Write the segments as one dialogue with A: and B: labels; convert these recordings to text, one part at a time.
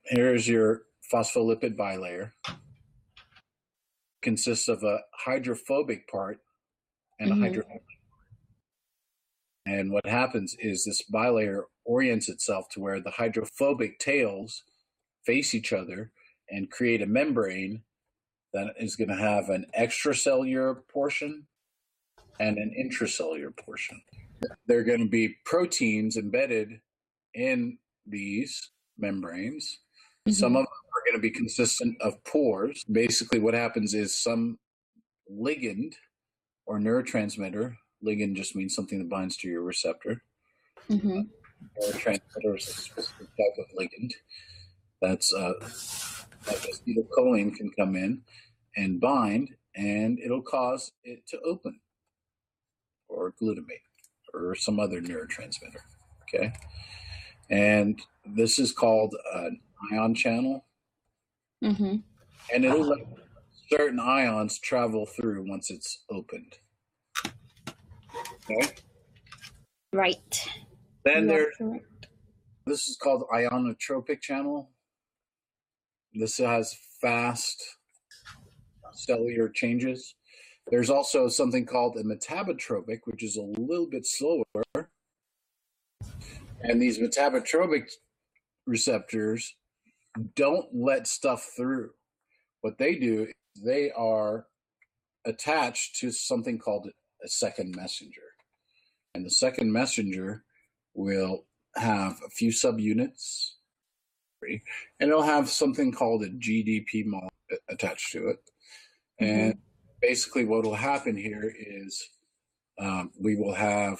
A: Here's your phospholipid bilayer. Consists of a hydrophobic part and a hydrophobic. And what happens is this bilayer orients itself to where the hydrophobic tails face each other and create a membrane that is going to have an extracellular portion and an intracellular portion. There are going to be proteins embedded in these membranes. Some of them are going to be consistent of pores. Basically, what happens is some ligand or neurotransmitter, ligand just means something that binds to your receptor. Neurotransmitter is a specific type of ligand. That's like acetylcholine can come in and bind, and it'll cause it to open, or glutamate, or some other neurotransmitter. Okay, and this is called an ion channel, and it'll let certain ions travel through once it's opened. Okay.
B: Right.
A: Then this is called ionotropic channel. This has fast cellular changes. There's also something called a metabotropic, which is a little bit slower. And these metabotropic receptors don't let stuff through. What they do is they are attached to something called a second messenger. And the second messenger will have a few subunits, and it'll have something called a GDP model attached to it. And basically what will happen here is we will have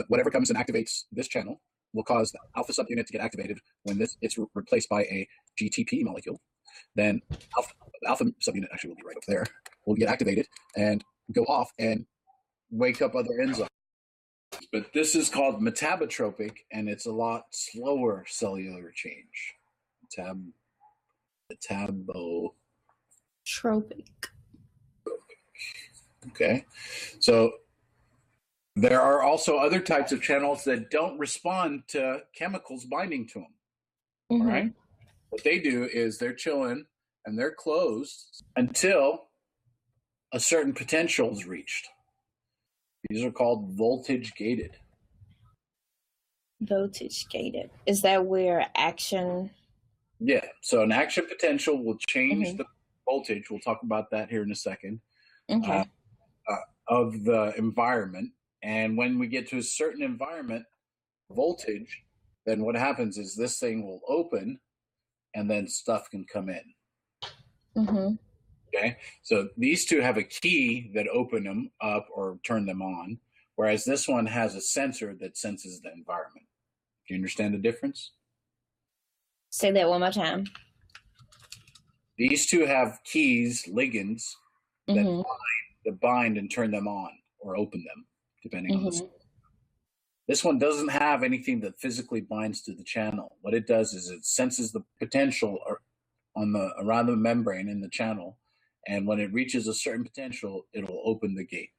A: whatever comes and activates this channel will cause the alpha subunit to get activated when it's replaced by a GTP molecule. Then alpha subunit actually will be right up there, will get activated and go off and wake up other enzymes. But this is called metabotropic, and it's a lot slower cellular change.
B: Tropic.
A: Okay, so there are also other types of channels that don't respond to chemicals binding to them. All right, what they do is they're chilling and they're closed until a certain potential is reached. These are called voltage gated.
B: Voltage gated. Is that where action?
A: Yeah. So an action potential will change the voltage. We'll talk about that here in a second. Of the environment. And when we get to a certain environment voltage, then what happens is this thing will open and then stuff can come in. Okay, so these two have a key that open them up or turn them on, whereas this one has a sensor that senses the environment. Do you understand the difference?
B: Say that one more time.
A: These two have keys, ligands, that bind and turn them on or open them, depending on the sensor. This one doesn't have anything that physically binds to the channel. What it does is it senses the potential around the membrane in the channel, and when it reaches a certain potential, it'll open the gate.